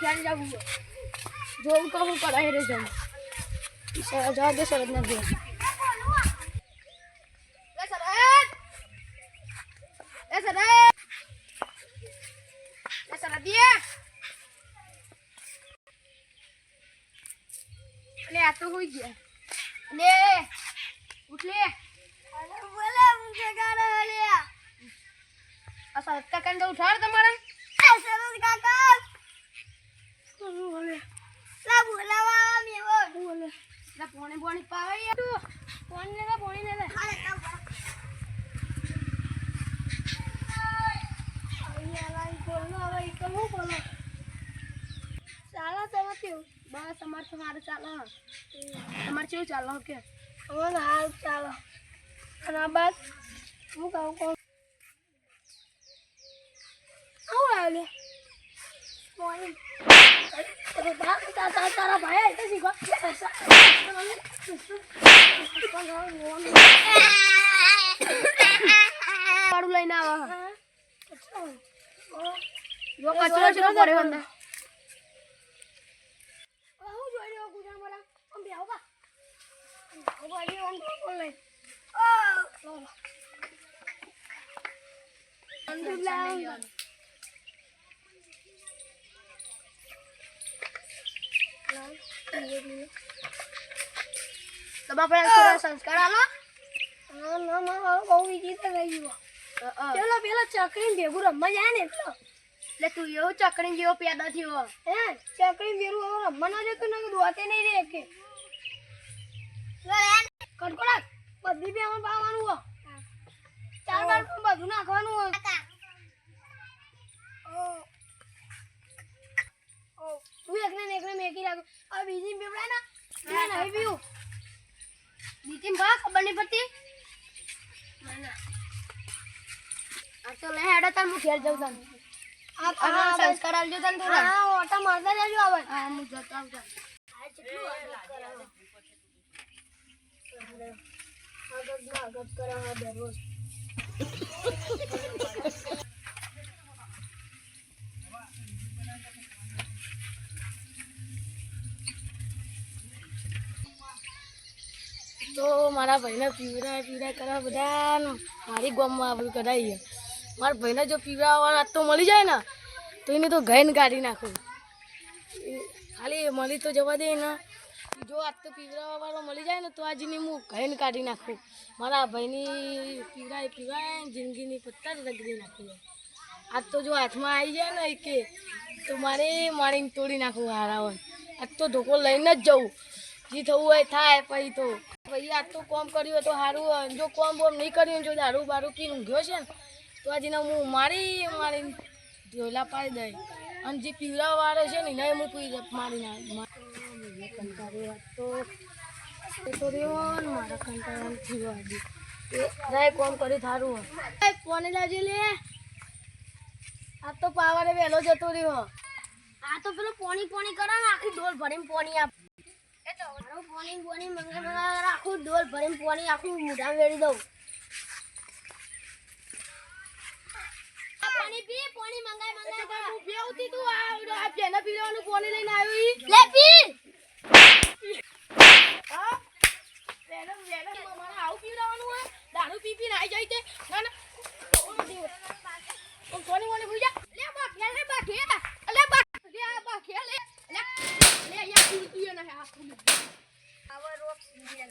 ક્યાં જવું જોવું કહું કરાય રે જમ જવા દે શરદ ના દે ले आ तो हुई गया ले उठ ले अरे बोले मुझे गाना ले असर काका ने उठाड़ तुम्हारा सरद काका बोले ला बोलावा में बोले ला पानी पानी पावे तू पानी ले अरे काम अरे बोलना भाई कहूं बोलो साला समझ्यो बस અમાર તો મારે ચાલો તમાર કેવું ચાલો કે અમાર હાલ ચાલો અને બસ હું કહું આવ આલે મોય અરે બાપ તારા ભાઈ આઈ તો શીખો પાડું લઈને આવા જો કચરો છે પડ્યો અંદર संस्कार आलो चलो पेला चकरी भेगू रमवा जाए ने એટલે તું એવો ચકરી જેવો પેદા થયો હે ચકરી ભેરું રમવા ન જતો ને દોતે નહીં રે કે કડકોડા બધી બે આમાં પાવાનું હો ચાર બાર બધું નાખવાનું હો તું એકને મેકી રાખ આ બીજી બેવડા ના ના નહીં પીવું બીજી બા ખબર નહીં પડતી આ તો લે હેડો તાર હું ઘેર જાઉં તને આ સંસ્કાર આલજો તને થોડા હા ઓટા મારતા જાજો આવે હા હું જતા આવું આ કેટલું આગળ કરાવા દરરોજ તો મારા ભાઈને પીવડા કરવા બધા મારી ગામમાં બધું કરાવી મારા ભાઈને જો પીવડાવવાનો હાથ તો મળી જાય ને તો એને તો ઘઈને કાઢી નાખું ખાલી મળી તો જવા દે ને જો આજ તો પીવડાવવાળો મળી જાય ને તો આજની હું ઘઈને કાઢી નાખું મારા ભાઈની પીવડાય જિંદગીની પત્તા જ રગડી નાખું આજ તો જો હાથમાં આવી જાય ને કે તો મારીને તોડી નાખું હારા હોય આજ તો ધોકો લઈને જ જવું જે થવું હોય થાય પછી તો ભાઈ આજ તો કોમ કર્યું તો સારું જો કોમ બોમ નહીં કર્યું જો દારૂ બારૂ પીને ઊંઘ્યો છે ને તો આજને હું મારીને ઢોલા પાડી દઈ અને જે પીવડાવાળો છે ને એને હું મારી તો રહ્યો ને મારા કંટાળા થયો આજે રાય કોમ કરી થારું હોય કોને લાજી લે આ તો પાવારે વહેલો જતો રહ્યો આ તો પેલો પોણી કરે ને આખી ડોલ ભરીને પોણી આપ પોણી મંગળ આખું ડોલ ભરીને પોણી આખું મોઢા વેડી દઉં પાણી પી પોણી મંગાય હું બેવતી તું આ પેના પીવાનું પોણી લઈને આવી લે પી હા પેના મને આવું પીવડાવવાનું હોય દારૂ પી નાઈ જાય તે ના ના પોણી મને ભૂલી જા લે બા ખેલ રે બા ખેલ લે બા ખેલ લે યા કુલતી ના આ આવા રોક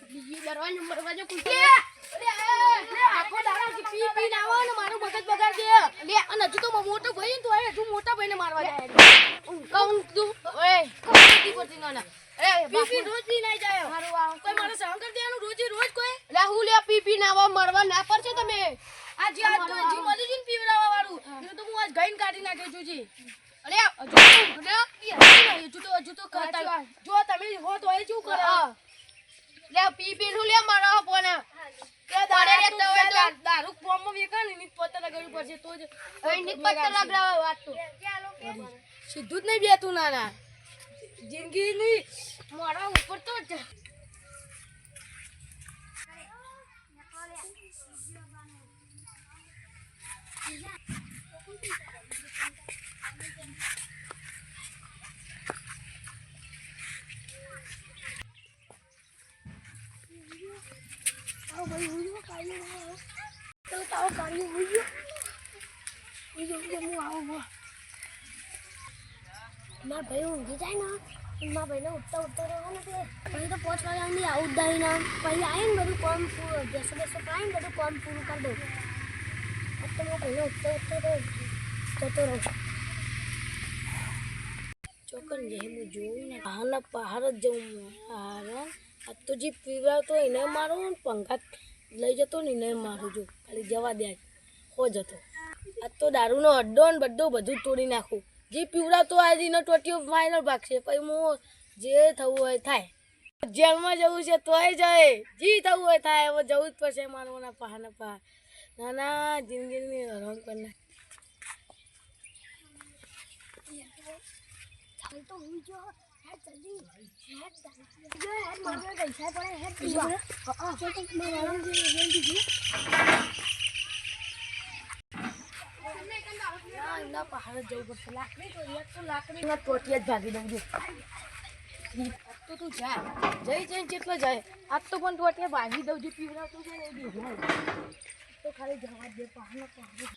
બીજી દરવાજો કુલતી લે આખો દાડા પી ના આવો ને મારું મગજ બગાડ દે લે અને હજુ તો મોટો ભાઈ તો હે તું મોટા ભાઈને મારવા જાય કહું તું ઓય કોટી પડતી ના એ પી રોજ ની નહીં જાય મારું આ કોઈ મારે સહન કરી દેવાનું રોજ કોઈ લે હું લે પી ના આવા મરવા ના પડશે તમે આ જે આ તો જી મળી જીન પીવડાવા વાળું એ તો હું આજ ગઈન કાઢી નાખે છુજી અરે હજુ તો કરતા જો તમે હો તો એ શું કરે લે પી નું લે મારા પોને કે દાડે રે તો દારૂ કોમમાં વેકાને ની પત્તા લગાવવી પડશે તો જ ની પત્તા લગાવવા વાત તો સીધું જ નહીં બેતું નાના જિંદગી ની મોડા ઉપર તો જ ભાઈ હું કાઢી તો તારો કાઢી હું જો હું આવું મારા ભાઈ ઊંઘી જાય ને મારા ભાઈને ઉઠતા રહેવાનું છે પછી તો 5 વાગ્યાની આવું જ દઈ ના પછી આવીને બધું કામ પૂરું બેસો પાઈને બધું કામ પૂરું કરી દઉં તો મારા ભાઈને ઉઠતા જતો રહું ચોકન જે હું જોઉં ને પહાડ જ જઉં પહાડ આ તો જે પીવડાવતો એને મારું ને પંખા લઈ જતો ને એને મારું જો ખાલી જવા દે હો જતો આ તો દારૂનો અડ્ડો ને બધું તોડી નાખું જે પીવડાવતો આજે એનો ટોટીઓ ફાઇનલ ભાગશે પછી હું જે થવું હોય થાય જેલમાં જવું છે તોય જાય જી થવું હોય થાય હવે જવું જ પડશે મારું પહાડ ના જિંદગીની હરામ કરી નાખ તો હું જો હેડ જલ્દી હેડ મારવા પૈસા પડે હેડ પીવા જો તો મારા જલ્દી ના પહાડ જવું પડશે લાકડી તો લાકડીના ટોટિયા જ ભાગી દઉં છું તો તું જા જઈને જેટલો જાય આજ તો પણ ટોટિયા ભાગી દઉં છું પીવડાવતું છે ને એ બી તો ખાલી જવા દે પહાડ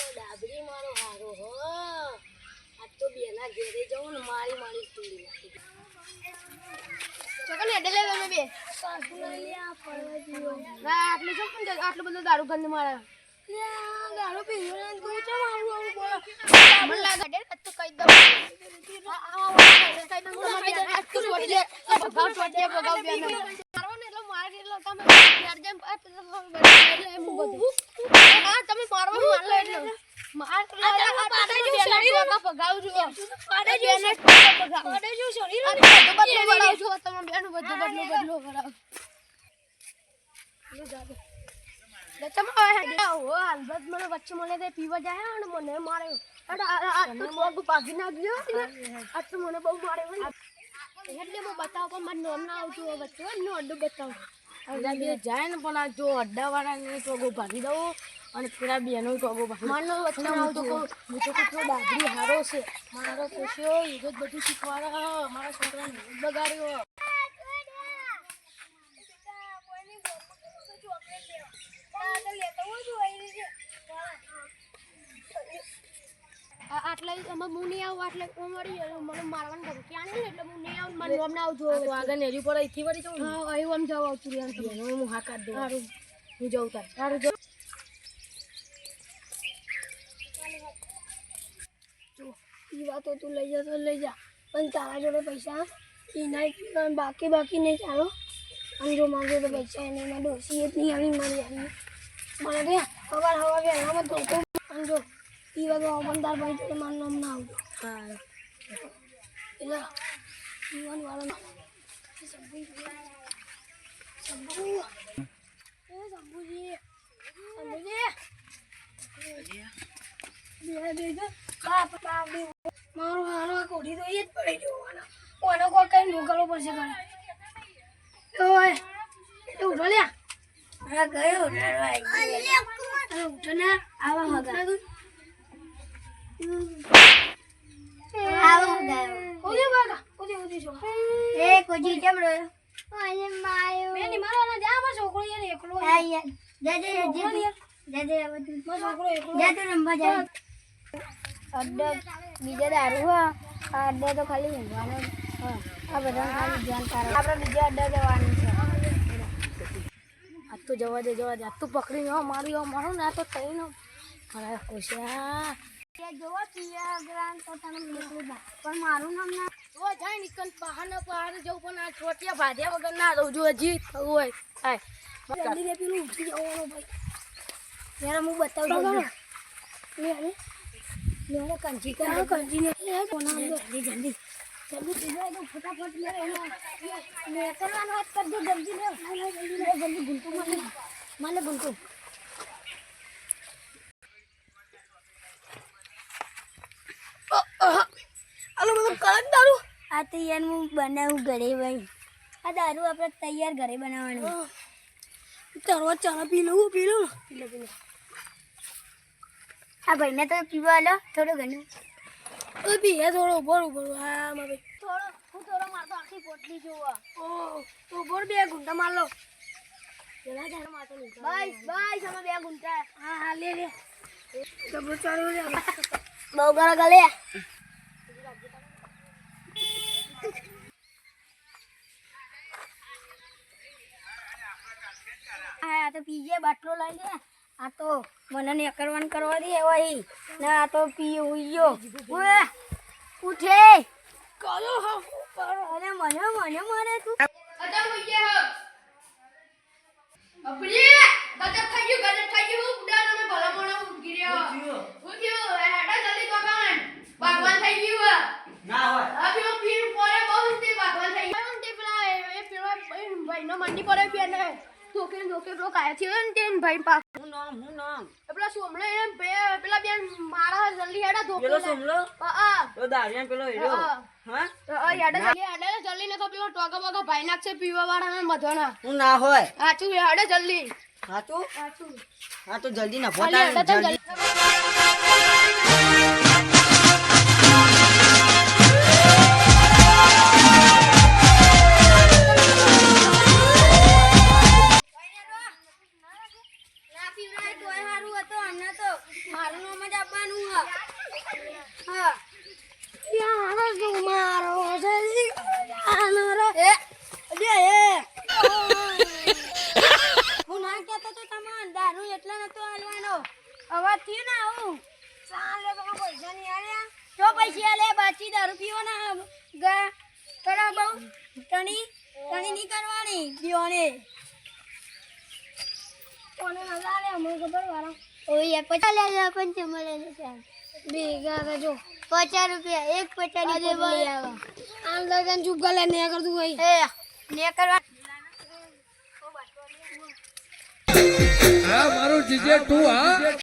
ડાબરી મારો હારો હો આજ તો બેના ઘેરે જવું ને મારી તોડી નાખી ચોકન હેડે લે તમે બે આટલું શું પણ આટલું બધું દારૂ ગંધ મારે દારૂ પીવો ને તું છે મારું આવું બોલો મને લાગે ડે તો કઈ દઉં વચ્ચે મને પીવા જાય ને મને મારે ભાગી નાખ્યો આટલું મને બહુ મારે એટલે હું બતાવું પણ મારું નામ ના આવતું વચ્ચે અડ્ડું બતાવું જાય ને પણ આ જો અડ્ડાવાળાને ટોગો ભાગી દઉં અને પેલા બેનો ટોગો ભાગી મારો વચ્ચે આવતો હું તો કેટલો ડાબરી હારો છે મારો પૂછ્યો એ જ બધું શીખવાડે મારા છોકરાને બગાડ્યો આટલે હું નહીં આવું આટલે મળી મને મારવાનું કરું ક્યાં નહીં એટલે હું નહીં આવું મને નામ ના આવજો આગળ નેરી પર અહીંથી વળી જાઉં હા અહીં આમ જાવ આવતું હું હા કાઢ દઉં સારું હું જાઉં તાર સારું જો એ વાતો તું લઈ જા તો લઈ જા પણ તારા જોડે પૈસા એ નહીં બાકી નહીં ચાલો અને જો મારી જોડે પૈસા એને એમાં ડોસી જ નહીં આવી મારી આવી મને કે હવા વહેલામાં ધોકો અને જો એ વાગો બંધાર ભાઈ જોડે મારું નામ ના આવતું હા એટલે પીવાનું વાળો મારો હારો કોઠી તો એ જ પડી જોવાનો કોનો કોઈ કઈ મોકલવો પડશે ઘરે ઉઠો લ્યા હા ગયો ઉઠો ને આવા હગા બીજા દારૂ અડ્ડા તો ખાલી ઊંઘવાનો આ બધા ખાલી ધ્યાન કરે આપણે બીજા અડ્ડા જવાનું છે આજ તો જવા દે આજ તો પકડીને મારું ને આ તો થઈને મારા કોશિયા જોવા પણ મારું નામ ના જો જાય નીકળ પહાડ જવું પણ આ છોટિયા ભાજ્યા વગર ના રહું જો હજી થવું હોય થાય જલ્દી પેલું ઉઠી જવાનું ભાઈ યાર હું બતાવું કંજી ને જલ્દી ફટાફટ કરવાનો હાથ કરજો જલ્દી જલ્દી ભૂલતું મને ભૂલતું આલો બધું કળક દારૂ આ તો યાર હું બનાવું ઘરે ભાઈ આ દારૂ આપણે તૈયાર ઘરે બનાવવાનું. તારો ચા પી લઉં પી લો. આ ભાઈને તો પીવા આલો થોડું ઘણું. તો પીએ થોડો ઉભો હા મારે થોડો મારતો આખી પોટલી જોવા. ઓ તો બોર 2 ગુંઠા માર લો. બસ અમે 2 ગુંઠા. હા લે જબરો ચાલો લે. બહુ ગળો ગલે. આ તો પીજે બાટલો લઈ લે. આ તો મને ને કરવાનું કરવા દે વહી ના. આ તો પી ઉયો ઓએ ઉઠે કાલો હા અરે મને મારે તું. અજા હોઈએ હ અપરી ગજબ થઈ ગયું બુડાનો મે ભલા મોણા ઉગી રહ્યો. ઉઠ્યો હેડા જલ્દી દુકાન ભગવાન થઈ ગયું ના હોય. અભી પીર પોરે બહુ તે ભગવાન થઈ ગયું તે પેલા એ પેલો ભાઈ નો મંડી પડે બેને ધોકે પેલો કાયા થયો ને તે ભાઈ પા હું નામ પેલા સોમલે એમ પેલા બેન મારા જલ્દી હેડા ધોકે પેલો સોમલો તો દારિયાન પેલો હેડો હા હેડા જલ્દી ને તો પેલો ટોકા બગા ભાઈ નાખશે પીવા વાળા ને મધવાના હું ના હોય હાચું હેડે જલ્દી હાચું હા તો જલ્દી ના ખાલી હેડે તો જલ્દી પૈસા લે બાકી દારૂ પીવાના ગા કરા બહુ ટણી નહીં કરવાની પીવાને કોને હલા લે અમો ખબર વાળા ઓય 50 લે પણ તે મળે ને ભેગા કરજો 50 રૂપિયા એક 50 ની બોલી આવા આમ લગન ચૂપ ગલે ને કરતું ભાઈ એ ને કરવા હા મારું જીજે તું હા